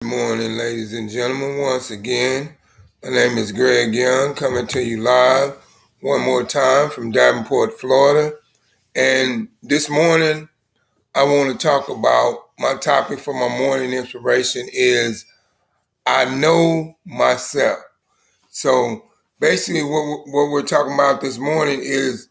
Good morning, ladies and gentlemen. Once again, my name is Greg Young, coming to you live one more time from Davenport, Florida. And this morning, I want to talk about my topic for my morning inspiration is I know myself. So basically, what we're talking about this morning is,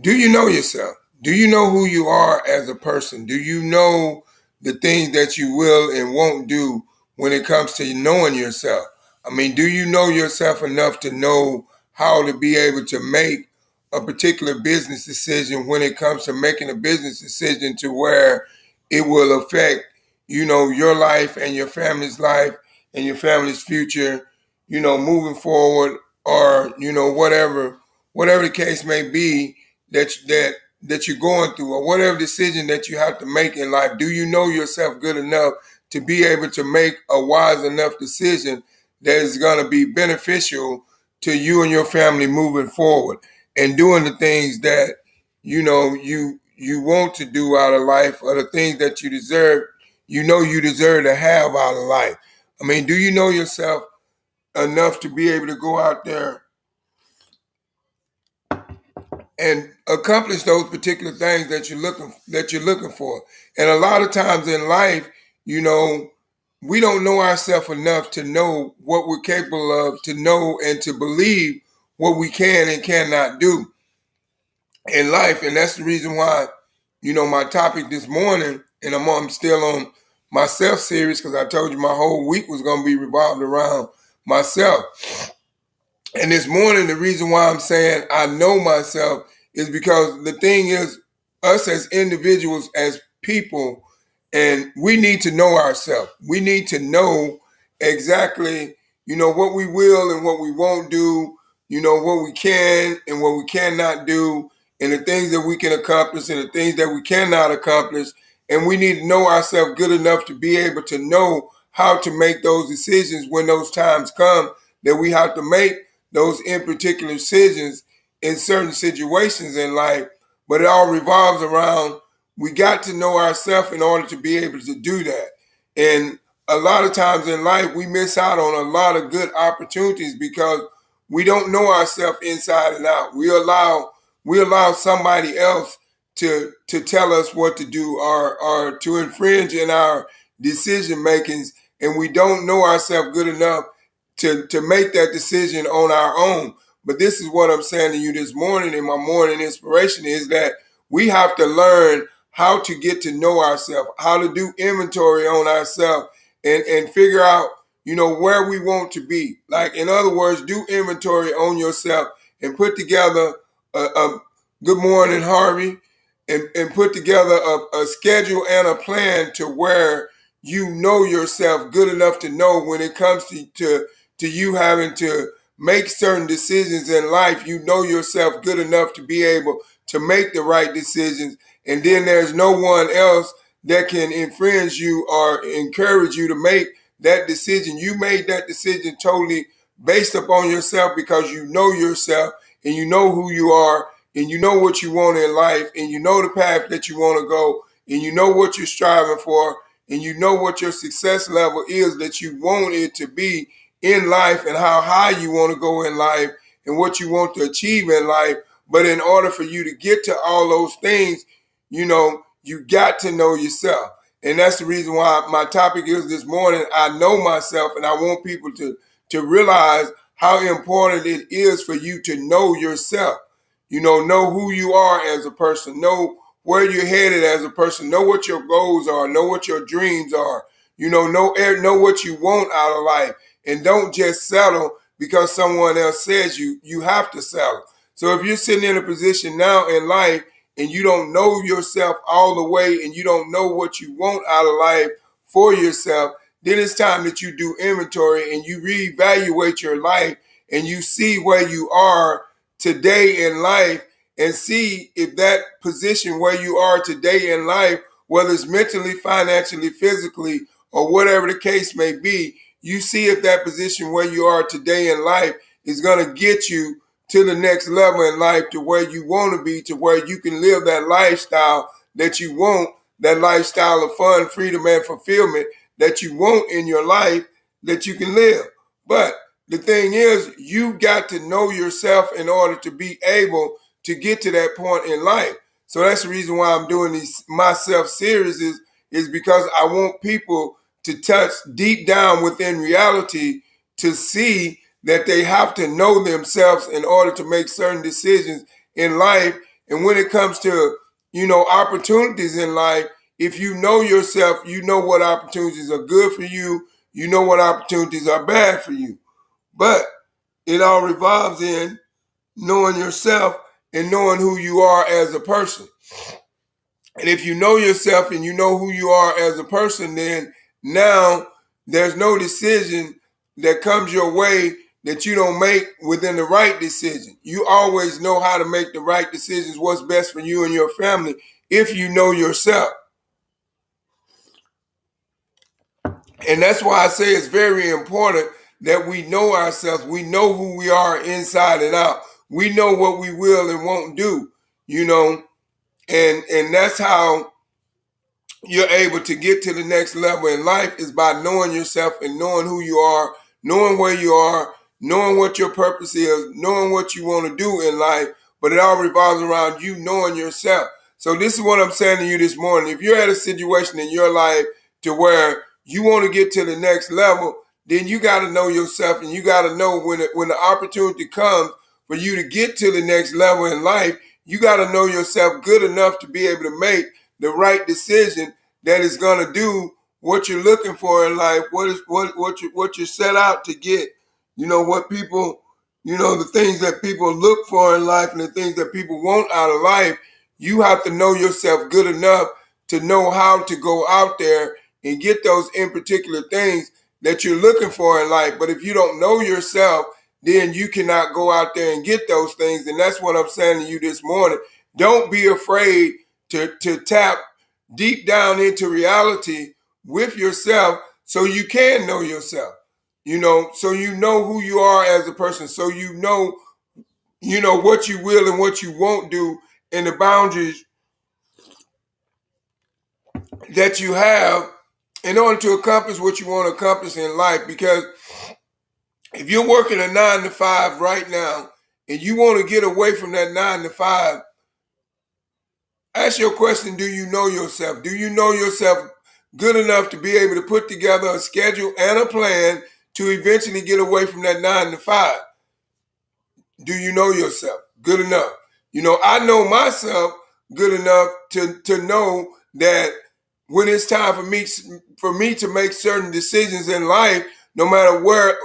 do you know yourself? Do you know who you are as a person? Do you know the things that you will and won't do when it comes to knowing yourself? I mean, do you know yourself enough to know how to be able to make a particular business decision when it comes to making a business decision to where it will affect, your life and your family's life and your family's future, moving forward or, whatever the case may be that you're going through or whatever decision that you have to make in life. Do you know yourself good enough to be able to make a wise enough decision that is going to be beneficial to you and your family moving forward and doing the things that you want to do out of life or the things that you deserve to have out of life? I mean, do you know yourself enough to be able to go out there and accomplish those particular things that you're looking for? And a lot of times in life, you know, we don't know ourselves enough to know what we're capable of, to know and to believe what we can and cannot do in life. And that's the reason why, my topic this morning, and I'm still on my self series because I told you my whole week was going to be revolved around myself. And this morning, the reason why I'm saying I know myself is because the thing is, us as individuals, as people, and we need to know ourselves. We need to know exactly, what we will and what we won't do, what we can and what we cannot do, and the things that we can accomplish and the things that we cannot accomplish. And we need to know ourselves good enough to be able to know how to make those decisions when those times come that we have to make those in particular decisions in certain situations in life. But it all revolves around, we got to know ourselves in order to be able to do that. And a lot of times in life, we miss out on a lot of good opportunities because we don't know ourselves inside and out. We allow somebody else to tell us what to do or to infringe in our decision makings, and we don't know ourselves good enough to make that decision on our own. But this is what I'm saying to you this morning, and my morning inspiration is that we have to learn how to get to know ourselves, how to do inventory on ourselves, and figure out, where we want to be. Like, in other words, do inventory on yourself and put together a good morning, Harvey, and put together a schedule and a plan to where you know yourself good enough to know when it comes to you having to make certain decisions in life. You know yourself good enough to be able to make the right decisions, and then there's no one else that can infringe you or encourage you to make that decision. You made that decision totally based upon yourself because you know yourself and you know who you are and you know what you want in life and you know the path that you want to go and you know what you're striving for and you know what your success level is that you want it to be in life and how high you want to go in life and what you want to achieve in life. But in order for you to get to all those things, you got to know yourself. And that's the reason why my topic is this morning, I know myself, and I want people to realize how important it is for you to know yourself. Know who you are as a person, know where you're headed as a person, know what your goals are, know what your dreams are, know what you want out of life. And don't just settle because someone else says you have to settle. So if you're sitting in a position now in life and you don't know yourself all the way and you don't know what you want out of life for yourself, then it's time that you do inventory and you reevaluate your life and you see where you are today in life and see if that position where you are today in life, whether it's mentally, financially, physically, or whatever the case may be, you see if that position where you are today in life is going to get you to the next level in life, to where you want to be, to where you can live that lifestyle that you want, that lifestyle of fun, freedom, and fulfillment that you want in your life that you can live. But the thing is, you got to know yourself in order to be able to get to that point in life. So that's the reason why I'm doing these myself series is because I want people to touch deep down within reality to see that they have to know themselves in order to make certain decisions in life. And when it comes to, opportunities in life, if you know yourself, you know what opportunities are good for you, you know what opportunities are bad for you. But it all revolves in knowing yourself and knowing who you are as a person. And if you know yourself and you know who you are as a person, then now there's no decision that comes your way that you don't make within the right decision. You always know how to make the right decisions, what's best for you and your family, if you know yourself. And that's why I say it's very important that we know ourselves. We know who we are inside and out. We know what we will and won't do, and that's how you're able to get to the next level in life, is by knowing yourself and knowing who you are, knowing where you are, knowing what your purpose is, knowing what you want to do in life. But it all revolves around you knowing yourself. So this is what I'm saying to you this morning. If you're at a situation in your life to where you want to get to the next level, then you got to know yourself, and you got to know when the opportunity comes for you to get to the next level in life, you got to know yourself good enough to be able to make the right decision that is going to do what you're looking for in life, what you're set out to get. What people, the things that people look for in life and the things that people want out of life. You have to know yourself good enough to know how to go out there and get those in particular things that you're looking for in life. But if you don't know yourself, then you cannot go out there and get those things. And that's what I'm saying to you this morning. Don't be afraid to tap deep down into reality with yourself so you can know yourself, so you know who you are as a person, so you know what you will and what you won't do, and the boundaries that you have in order to accomplish what you want to accomplish in life. Because if you're working a 9 to 5 right now and you want to get away from that 9 to 5, ask your question, do you know yourself? Do you know yourself good enough to be able to put together a schedule and a plan to eventually get away from that 9 to 5? Do you know yourself good enough? I know myself good enough to know that when it's time for me to make certain decisions in life, no matter where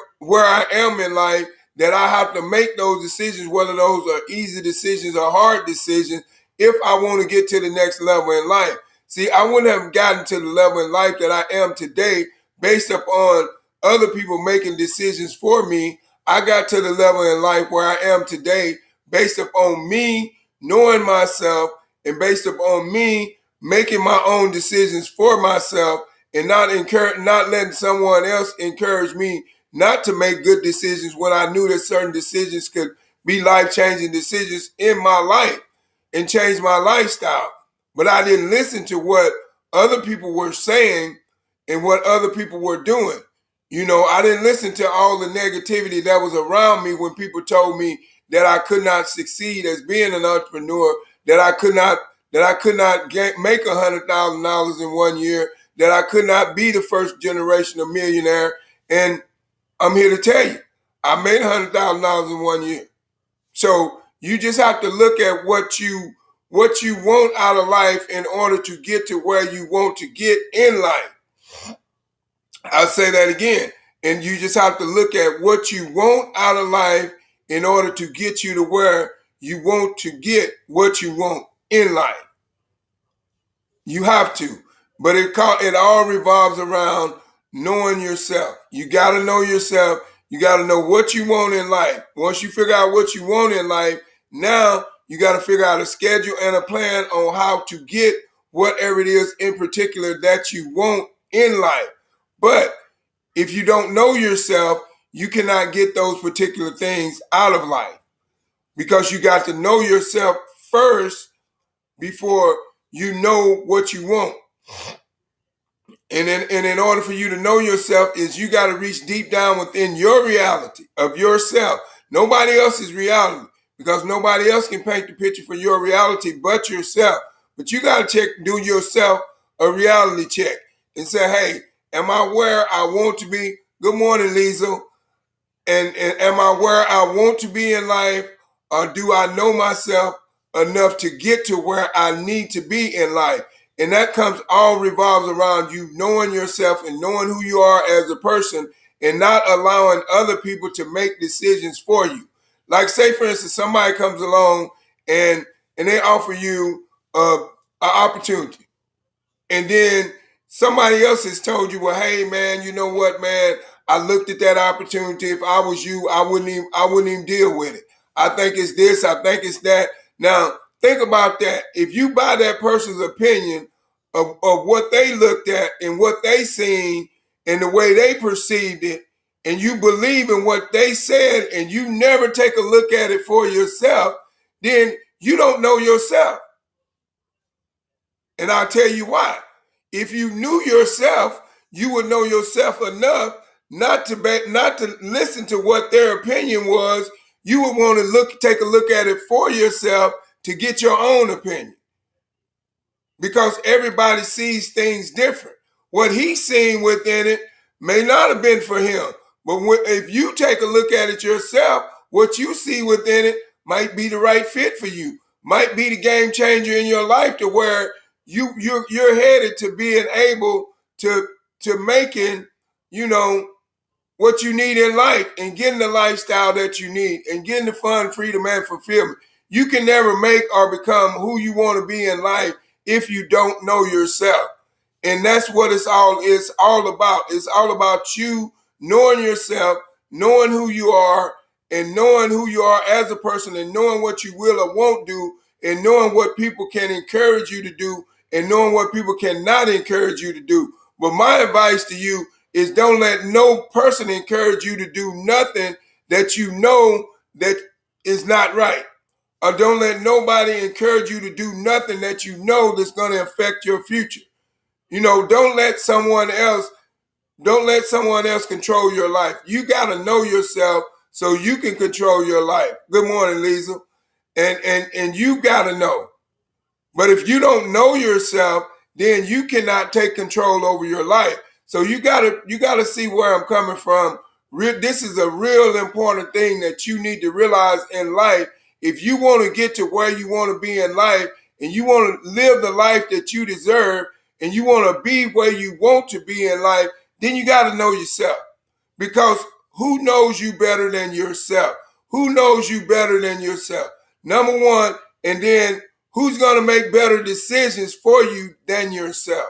I am in life, that I have to make those decisions, whether those are easy decisions or hard decisions, if I want to get to the next level in life. See, I wouldn't have gotten to the level in life that I am today based upon other people making decisions for me. I got to the level in life where I am today based upon me knowing myself and based upon me making my own decisions for myself, and not letting someone else encourage me not to make good decisions when I knew that certain decisions could be life-changing decisions in my life and change my lifestyle. But I didn't listen to what other people were saying and what other people were doing. I didn't listen to all the negativity that was around me when people told me that I could not succeed as being an entrepreneur, that I could not make $100,000 in 1 year, that I could not be the first generation of millionaire. And I'm here to tell you, I made $100,000 in 1 year. So you just have to look at what you want out of life in order to get to where you want to get in life. I'll say that again. And you just have to look at what you want out of life in order to get you to where you want to get what you want in life. You have to. But it all revolves around knowing yourself. You got to know yourself. You got to know what you want in life. Once you figure out what you want in life, now you got to figure out a schedule and a plan on how to get whatever it is in particular that you want in life. But if you don't know yourself, you cannot get those particular things out of life, because you got to know yourself first before you know what you want. And in order for you to know yourself is you got to reach deep down within your reality of yourself. Nobody else's reality, because nobody else can paint the picture for your reality but yourself. But you got to do yourself a reality check and say, hey, am I where I want to be? Good morning, Liesl. And am I where I want to be in life, or do I know myself enough to get to where I need to be in life? And that comes all revolves around you knowing yourself and knowing who you are as a person, and not allowing other people to make decisions for you. Like, say for instance, somebody comes along and they offer you an opportunity, and then somebody else has told you, well, hey man, you know what, man? I looked at that opportunity. If I was you, I wouldn't even deal with it. I think it's this, I think it's that. Now, think about that. If you buy that person's opinion of what they looked at and what they seen and the way they perceived it, and you believe in what they said, and you never take a look at it for yourself, then you don't know yourself. And I'll tell you why. If you knew yourself, you would know yourself enough not to listen to what their opinion was. You would want to take a look at it for yourself to get your own opinion, because everybody sees things different. What he's seen within it may not have been for him, but if you take a look at it yourself, what you see within it might be the right fit for you, might be the game changer in your life, to where you're headed to being able to making, you know, what you need in life, and getting the lifestyle that you need, and getting the fun, freedom, and fulfillment. You can never make or become who you want to be in life if you don't know yourself. And that's what it's all about. It's all about you knowing yourself, knowing who you are, and knowing who you are as a person, and knowing what you will or won't do, and knowing what people can encourage you to do, and knowing what people cannot encourage you to do. But my advice to you is, don't let no person encourage you to do nothing that you know that is not right. Or don't let nobody encourage you to do nothing that you know that's going to affect your future. You know, don't let someone else control your life. You got to know yourself so you can control your life. Good morning, Lisa. And you got to know. But if you don't know yourself, then you cannot take control over your life. So you gotta see where I'm coming from. This is a real important thing that you need to realize in life. If you want to get to where you want to be in life, and you want to live the life that you deserve, and you want to be where you want to be in life, then you got to know yourself. Because who knows you better than yourself? Who knows you better than yourself? Number one, and then who's going to make better decisions for you than yourself?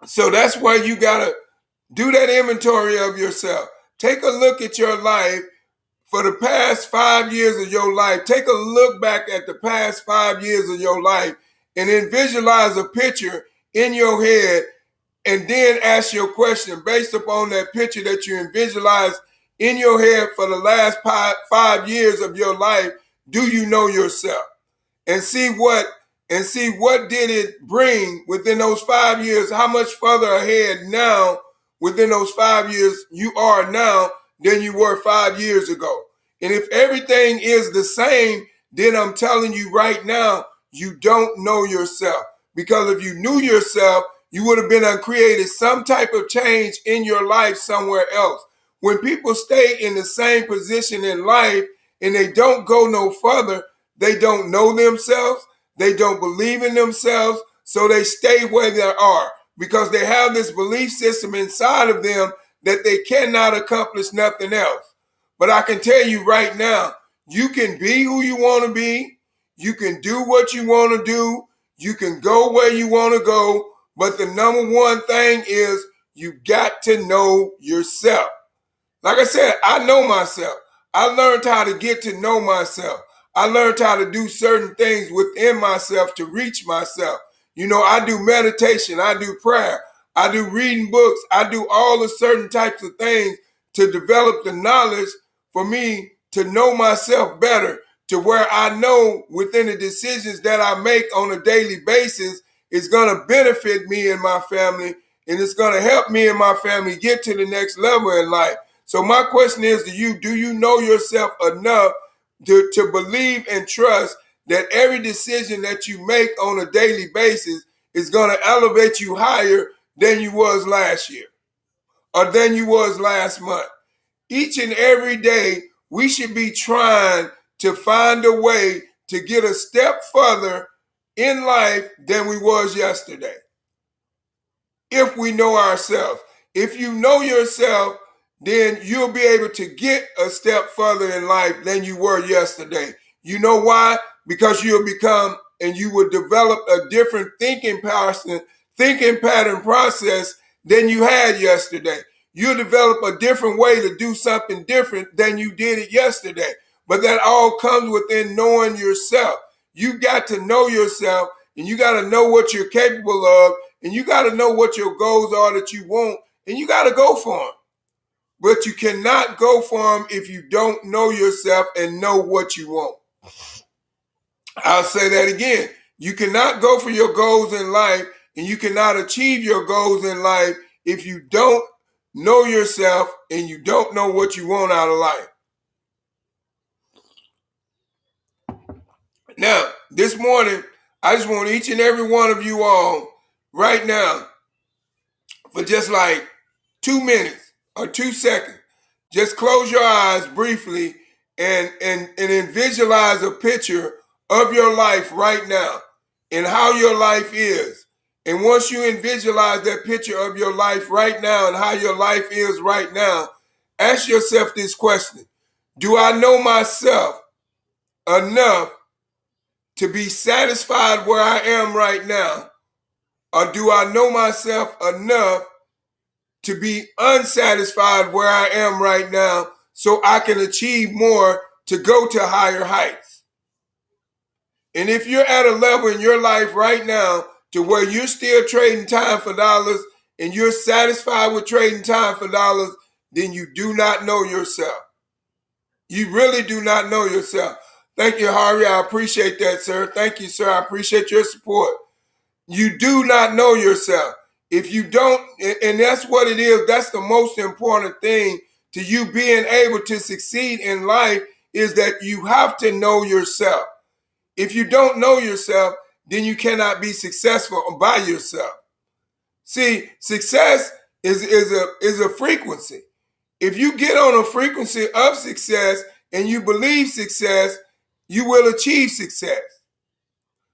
So that's why you got to do that inventory of yourself. Take a look at your life for the past 5 years of your life. Take a look back at the past 5 years of your life, and then visualize a picture in your head, and then ask your question based upon that picture that you visualized in your head for the last 5 years of your life. Do you know yourself? And see what did it bring within those 5 years. How much further ahead now within those 5 years you are now than you were 5 years ago. And if everything is the same, then I'm telling you right now, you don't know yourself. Because if you knew yourself, you would have been created some type of change in your life somewhere else. When people stay in the same position in life and they don't go no further, they don't know themselves. They don't believe in themselves. So they stay where they are, because they have this belief system inside of them that they cannot accomplish nothing else. But I can tell you right now, you can be who you want to be. You can do what you want to do. You can go where you want to go. But the number one thing is, you got to know yourself. Like I said, I know myself. I learned how to get to know myself. I learned how to do certain things within myself to reach myself. You know, I do meditation, I do prayer, I do reading books, I do all the certain types of things to develop the knowledge for me to know myself better, to where I know within the decisions that I make on a daily basis is going to benefit me and my family, and it's going to help me and my family get to the next level in life. So my question is to you, do you know yourself enough to believe and trust that every decision that you make on a daily basis is going to elevate you higher than you was last year or than you was last month? Each and every day, we should be trying to find a way to get a step further in life than we was yesterday. If we know ourselves, if you know yourself, then you'll be able to get a step further in life than you were yesterday. You know why? Because you'll become and you will develop a different thinking pattern process than you had yesterday. You'll develop a different way to do something different than you did it yesterday. But that all comes within knowing yourself. You got to know yourself, and you got to know what you're capable of, and you got to know what your goals are that you want, and you got to go for them. But you cannot go for them if you don't know yourself and know what you want. I'll say that again. You cannot go for your goals in life, and you cannot achieve your goals in life if you don't know yourself and you don't know what you want out of life. Now, this morning, I just want each and every one of you all right now for just like 2 minutes or 2 seconds. Just close your eyes briefly and then visualize a picture of your life right now and how your life is. And once you visualize that picture of your life right now and how your life is right now, ask yourself this question. Do I know myself enough to be satisfied where I am right now? Or do I know myself enough to be unsatisfied where I am right now so I can achieve more to go to higher heights? And if you're at a level in your life right now to where you're still trading time for dollars and you're satisfied with trading time for dollars, then you do not know yourself. You really do not know yourself. Thank you, Harvey. I appreciate that, sir. Thank you, sir. I appreciate your support. You do not know yourself. If you don't, and that's what it is, that's the most important thing to you being able to succeed in life is that you have to know yourself. If you don't know yourself, then you cannot be successful by yourself. See, success is a frequency. If you get on a frequency of success and you believe success, you will achieve success.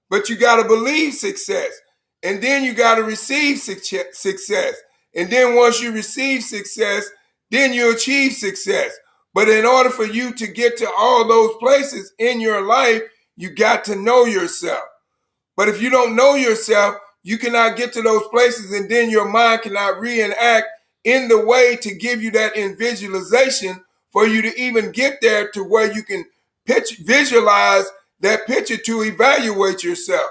But you got to believe success. And then you got to receive success. And then once you receive success, then you achieve success. But in order for you to get to all those places in your life, you got to know yourself. But if you don't know yourself, you cannot get to those places, and then your mind cannot reenact in the way to give you that visualization for you to even get there to where you can visualize that picture to evaluate yourself.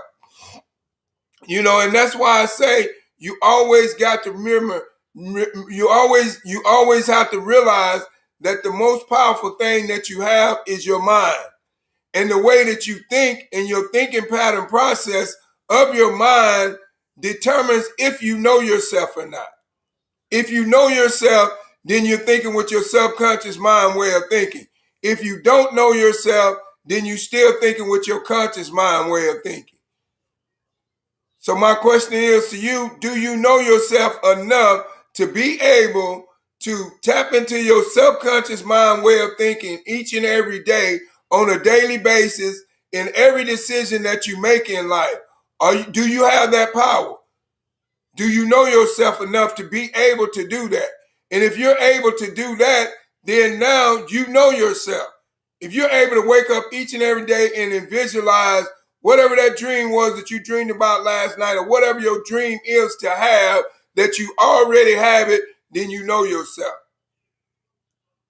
You know, and that's why I say you always got to remember, you always have to realize that the most powerful thing that you have is your mind. And the way that you think and your thinking pattern process of your mind determines if you know yourself or not. If you know yourself, then you're thinking with your subconscious mind way of thinking. If you don't know yourself, then you're still thinking with your conscious mind way of thinking. So my question is to you, do you know yourself enough to be able to tap into your subconscious mind way of thinking each and every day on a daily basis in every decision that you make in life? Do you have that power? Do you know yourself enough to be able to do that? And if you're able to do that, then now you know yourself. If you're able to wake up each and every day and visualize whatever that dream was that you dreamed about last night, or whatever your dream is to have, that you already have it, then you know yourself.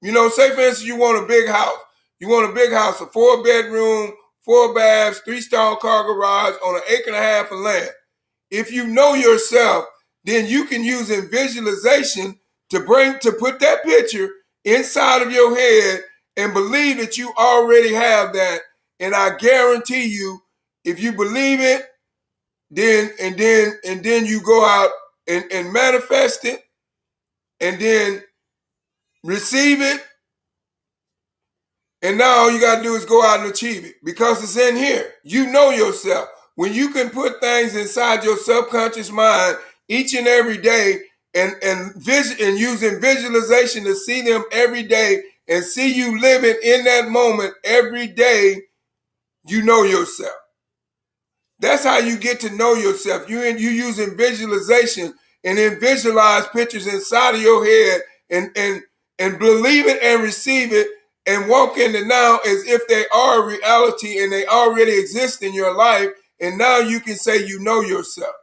You know, say for instance, you want a big house. You want a big house, a 4-bedroom, 4 baths, 3-stall car garage on an 1.5 acres of land. If you know yourself, then you can use visualization to put that picture inside of your head and believe that you already have that. And I guarantee you, if you believe it, then you go out and manifest it and then receive it. And now all you got to do is go out and achieve it because it's in here. You know yourself. When you can put things inside your subconscious mind each and every day and using visualization to see them every day and see you living in that moment every day, you know yourself. That's how you get to know yourself. You using visualization and then visualize pictures inside of your head and believe it and receive it and walk into now as if they are a reality and they already exist in your life. And now you can say you know yourself.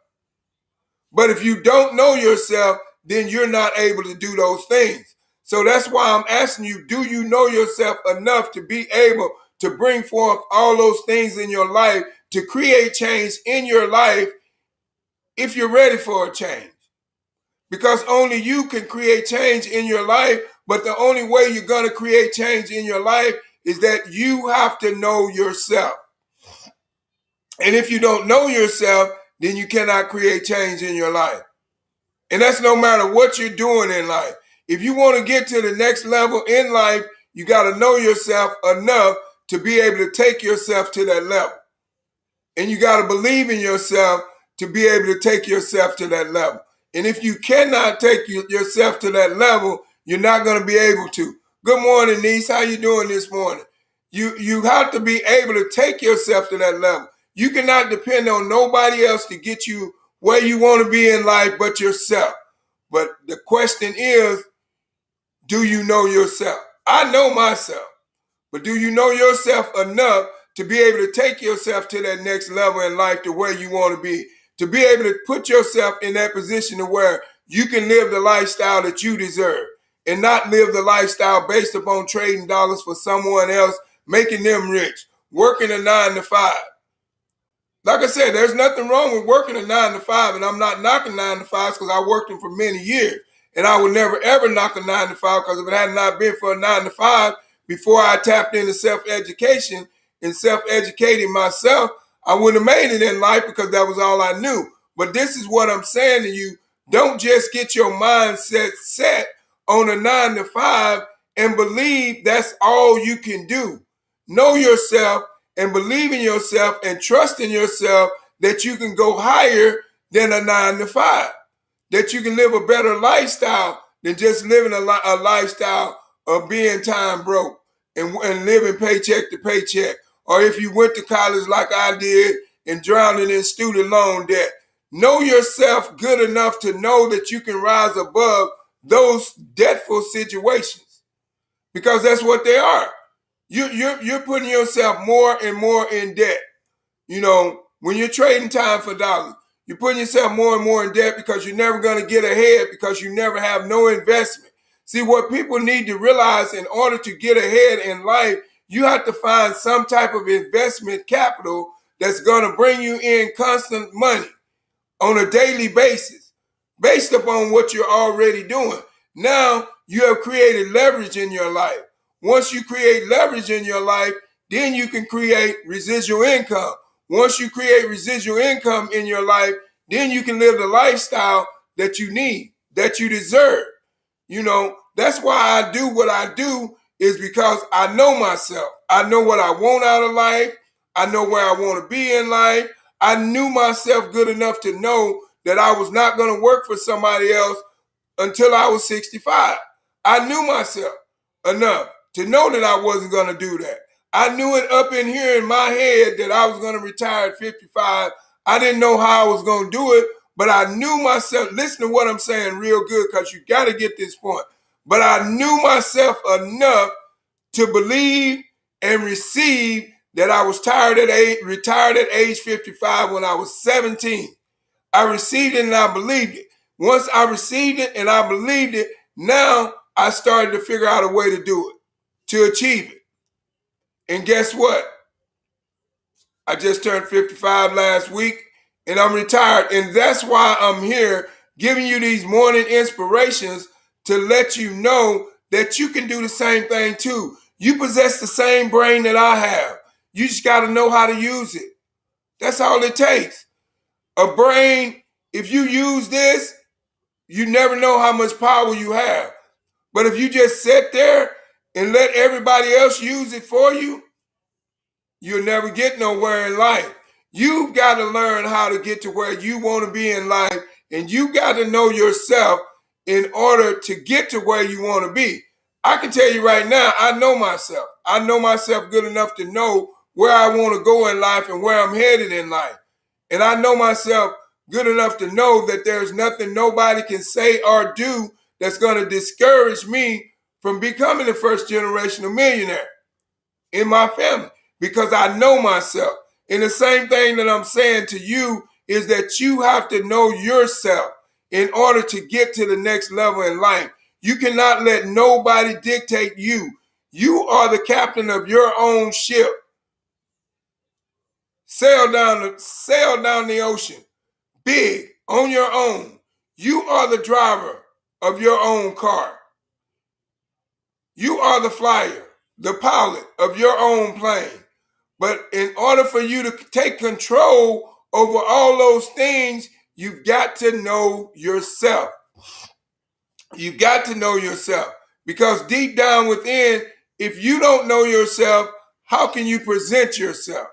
But if you don't know yourself, then you're not able to do those things. So that's why I'm asking you, do you know yourself enough to be able to bring forth all those things in your life, to create change in your life if you're ready for a change? Because only you can create change in your life, but the only way you're going to create change in your life is that you have to know yourself. And if you don't know yourself, then you cannot create change in your life. And that's no matter what you're doing in life. If you want to get to the next level in life, you got to know yourself enough to be able to take yourself to that level. And you got to believe in yourself to be able to take yourself to that level. And if you cannot take yourself to that level, you're not going to be able to. Good morning, niece. How you doing this morning? You have to be able to take yourself to that level. You cannot depend on nobody else to get you where you want to be in life but yourself. But the question is, do you know yourself? I know myself. But do you know yourself enough to be able to take yourself to that next level in life to where you want to be? To be able to put yourself in that position to where you can live the lifestyle that you deserve and not live the lifestyle based upon trading dollars for someone else, making them rich, working a 9 to 5. Like I said, there's nothing wrong with working a 9 to 5, and I'm not knocking 9 to 5s because I worked them for many years. And I would never ever knock a 9 to 5 because if it had not been for a 9 to 5, before I tapped into self-education and self-educating myself, I wouldn't have made it in life because that was all I knew. But this is what I'm saying to you. Don't just get your mindset set on a 9 to 5 and believe that's all you can do. Know yourself and believe in yourself and trust in yourself that you can go higher than a 9 to 5. That you can live a better lifestyle than just living a lifestyle of being time broke and living paycheck to paycheck. Or if you went to college like I did and drowning in student loan debt. Know yourself good enough to know that you can rise above those debtful situations because that's what they are. You're putting yourself more and more in debt. You know, when you're trading time for dollars, you're putting yourself more and more in debt because you're never going to get ahead because you never have no investment. See, what people need to realize in order to get ahead in life, you have to find some type of investment capital that's going to bring you in constant money on a daily basis based upon what you're already doing. Now you have created leverage in your life. Once you create leverage in your life, then you can create residual income. Once you create residual income in your life, then you can live the lifestyle that you need, that you deserve. You know, that's why I do what I do is because I know myself. I know what I want out of life. I know where I want to be in life. I knew myself good enough to know that I was not going to work for somebody else until I was 65. I knew myself enough to know that I wasn't going to do that. I knew it up in here in my head that I was going to retire at 55. I didn't know how I was going to do it, but I knew myself. Listen to what I'm saying real good because you got to get this point. But I knew myself enough to believe and receive that I was retired at age 55 when I was 17. I received it and I believed it. Once I received it and I believed it, now I started to figure out a way to do it, to achieve it. And guess what? I just turned 55 last week and I'm retired. And that's why I'm here giving you these morning inspirations to let you know that you can do the same thing too. You possess the same brain that I have. You just got to know how to use it. That's all it takes. A brain, if you use this, You never know how much power you have. But if you just sit there and let everybody else use it for you, you'll never get nowhere in life. You've got to learn how to get to where you want to be in life, and you got to know yourself in order to get to where you want to be. I can tell you right now, I know myself. I know myself good enough to know where I want to go in life and where I'm headed in life. And I know myself good enough to know that there's nothing nobody can say or do that's going to discourage me from becoming a first generational millionaire in my family, because I know myself. And the same thing that I'm saying to you is that you have to know yourself in order to get to the next level in life. You cannot let nobody dictate you. You are the captain of your own ship. Sail down the ocean, big, on your own. You are the driver of your own car. You are the flyer, the pilot of your own plane. But in order for you to take control over all those things, you've got to know yourself. You've got to know yourself, because deep down within, if you don't know yourself, how can you present yourself?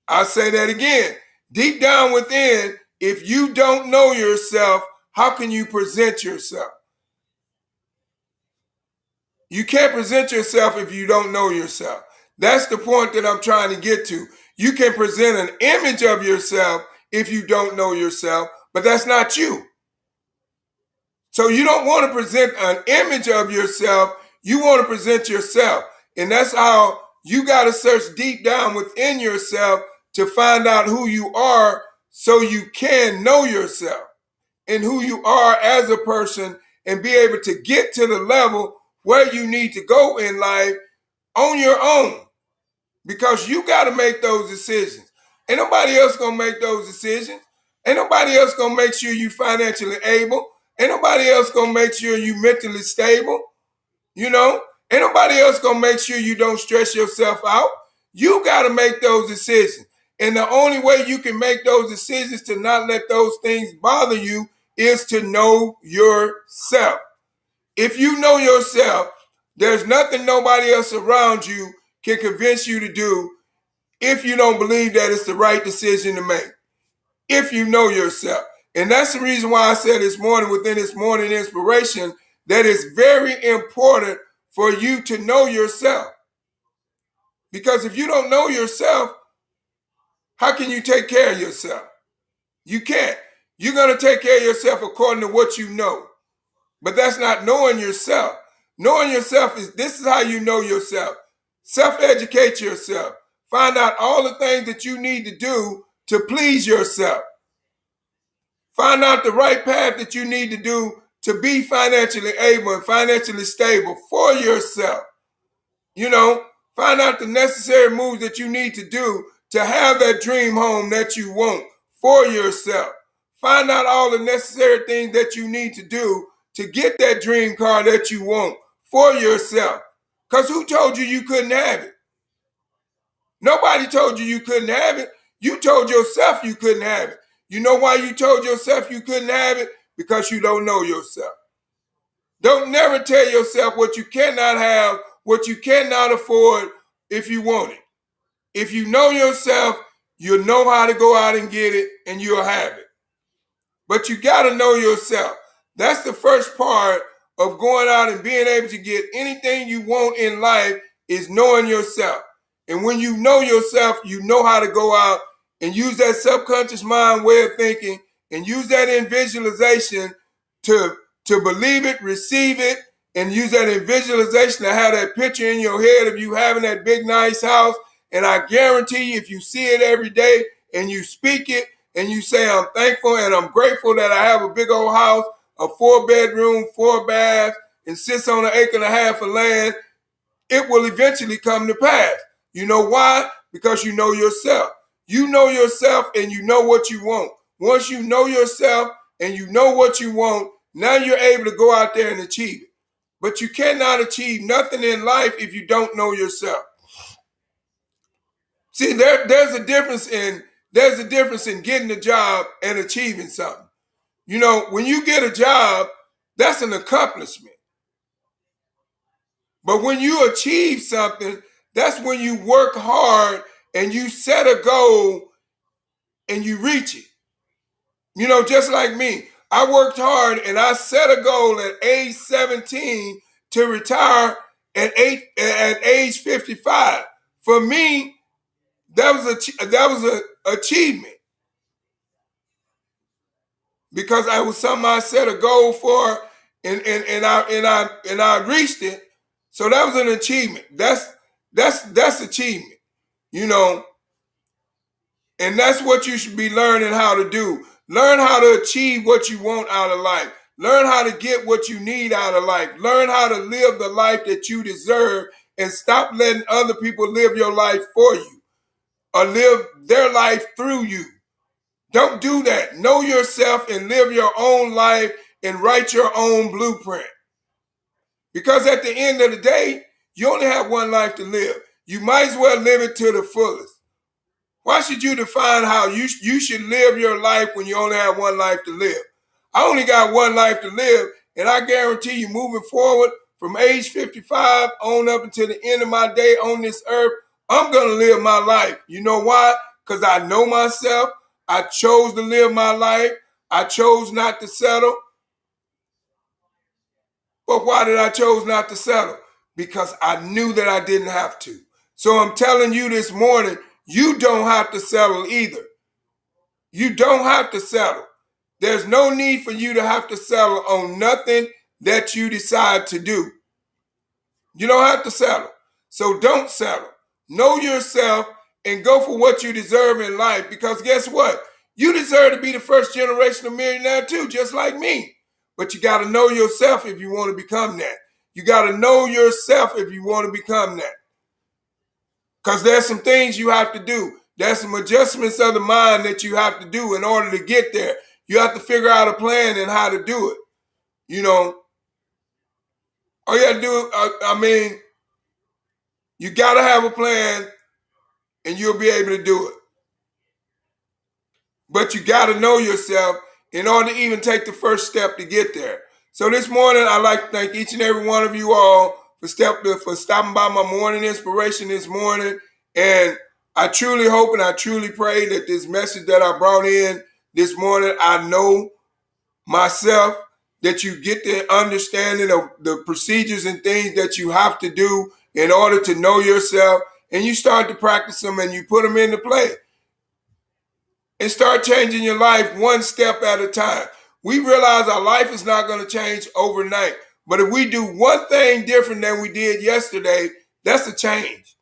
I'll say that again. Deep down within, if you don't know yourself, how can you present yourself? You can't present yourself if you don't know yourself. That's the point that I'm trying to get to. You can present an image of yourself if you don't know yourself, but that's not you. So you don't want to present an image of yourself. You want to present yourself. And that's how you got to search deep down within yourself to find out who you are, so you can know yourself and who you are as a person, and be able to get to the level where you need to go in life on your own, because you got to make those decisions. Ain't nobody else gonna make those decisions. Ain't nobody else gonna make sure you financially able. Ain't nobody else gonna make sure you mentally stable. You know, ain't nobody else gonna make sure you don't stress yourself out. You got to make those decisions. And the only way you can make those decisions to not let those things bother you is to know yourself. If you know yourself, there's nothing nobody else around you can convince you to do if you don't believe that it's the right decision to make. If you know yourself. And that's the reason why I said this morning within this morning inspiration that it's very important for you to know yourself. Because if you don't know yourself, how can you take care of yourself? You can't. You're going to take care of yourself according to what you know. But that's not knowing yourself. Knowing yourself this is how you know yourself. Self-educate yourself. Find out all the things that you need to do to please yourself. Find out the right path that you need to do to be financially able and financially stable for yourself. You know, find out the necessary moves that you need to do to have that dream home that you want for yourself. Find out all the necessary things that you need to do to get that dream car that you want for yourself. Because who told you you couldn't have it? Nobody told you you couldn't have it. You told yourself you couldn't have it. You know why you told yourself you couldn't have it? Because you don't know yourself. Don't never tell yourself what you cannot have, what you cannot afford if you want it. If you know yourself, you'll know how to go out and get it, and you'll have it. But you got to know yourself. That's the first part of going out and being able to get anything you want in life, is knowing yourself. And when you know yourself, you know how to go out and use that subconscious mind way of thinking, and use that in visualization to believe it, receive it, and use that in visualization to have that picture in your head of you having that big, nice house. And I guarantee you, if you see it every day and you speak it and you say, I'm thankful and I'm grateful that I have a big old house, a 4-bedroom, 4-bath, and sits on 1.5 acres of land, it will eventually come to pass. You know why? Because you know yourself. You know yourself and you know what you want. Once you know yourself and you know what you want, now you're able to go out there and achieve it. But you cannot achieve nothing in life if you don't know yourself. See, there's a difference in getting a job and achieving something. You know, when you get a job, that's an accomplishment. But when you achieve something, that's when you work hard and you set a goal and you reach it. You know, just like me, I worked hard and I set a goal at age 17 to retire at age 55. For me, that was a achievement because I was something I set a goal for and I reached it. So that was an achievement. That's achievement. You know, and that's what you should be learning how to do. Learn how to achieve what you want out of life. Learn how to get what you need out of life. Learn how to live the life that you deserve and stop letting other people live your life for you or live their life through you. Don't do that. Know yourself and live your own life and write your own blueprint. Because at the end of the day, you only have one life to live. You might as well live it to the fullest. Why should you define how you should live your life when you only have one life to live? I only got one life to live, and I guarantee you, moving forward from age 55 on up until the end of my day on this earth, I'm going to live my life. You know why? Because I know myself. I chose to live my life. I chose not to settle. But why did I chose not to settle? Because I knew that I didn't have to. So I'm telling you this morning, you don't have to settle either. You don't have to settle. There's no need for you to have to settle on nothing that you decide to do. You don't have to settle. So don't settle. Know yourself and go for what you deserve in life because guess what? You deserve to be the first generation of millionaire too, just like me. But you got to know yourself if you want to become that. You got to know yourself if you want to become that. Because there's some things you have to do. There's some adjustments of the mind that you have to do in order to get there. You have to figure out a plan and how to do it. You know, all you have to do, you got to have a plan and you'll be able to do it. But you got to know yourself in order to even take the first step to get there. So this morning, I'd like to thank each and every one of you all for stopping by my morning inspiration this morning. And I truly hope and I truly pray that this message that I brought in this morning, I know myself that you get the understanding of the procedures and things that you have to do in order to know yourself, and you start to practice them and you put them into play and start changing your life one step at a time. We realize our life is not going to change overnight, but if we do one thing different than we did yesterday, that's a change.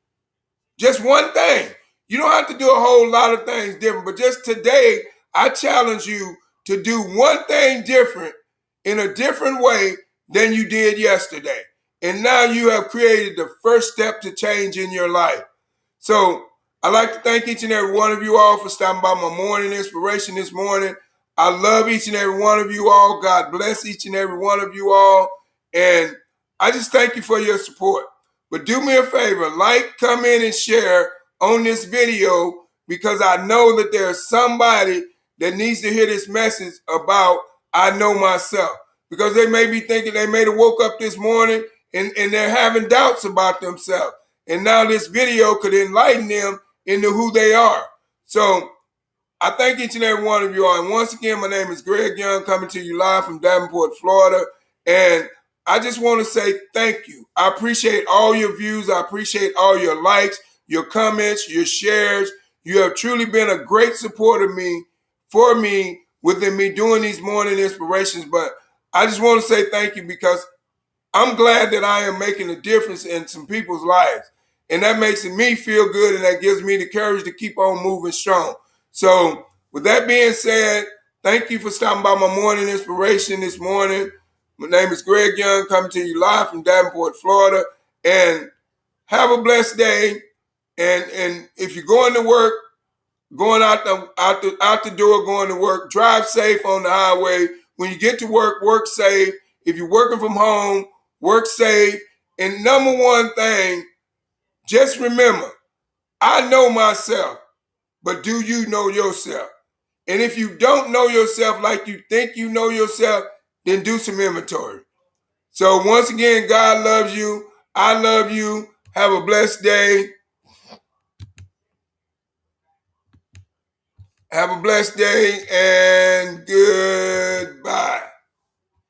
Just one thing. You don't have to do a whole lot of things different, but just today, I challenge you to do one thing different in a different way than you did yesterday. And now you have created the first step to change in your life. So I'd like to thank each and every one of you all for stopping by my morning inspiration this morning. I love each and every one of you all. God bless each and every one of you all. And I just thank you for your support. But do me a favor, like, comment, and share on this video because I know that there's somebody that needs to hear this message about I know myself. Because they may be thinking they may have woke up this morning and they're having doubts about themselves. And now this video could enlighten them into who they are. So I thank each and every one of you all. And once again, my name is Greg Young, coming to you live from Davenport, Florida. And I just want to say thank you. I appreciate all your views. I appreciate all your likes, your comments, your shares. You have truly been a great support of me, for me, within me doing these morning inspirations. But I just want to say thank you because I'm glad that I am making a difference in some people's lives. And that makes me feel good and that gives me the courage to keep on moving strong. So with that being said, thank you for stopping by my morning inspiration this morning. My name is Greg Young, coming to you live from Davenport, Florida. And have a blessed day. And if you're going to work, going out the door, going to work, drive safe on the highway. When you get to work, work safe. If you're working from home, work safe. And number one thing, just remember, I know myself, but do you know yourself? And if you don't know yourself like you think you know yourself, then do some inventory. So once again, God loves you. I love you. Have a blessed day. Have a blessed day and goodbye.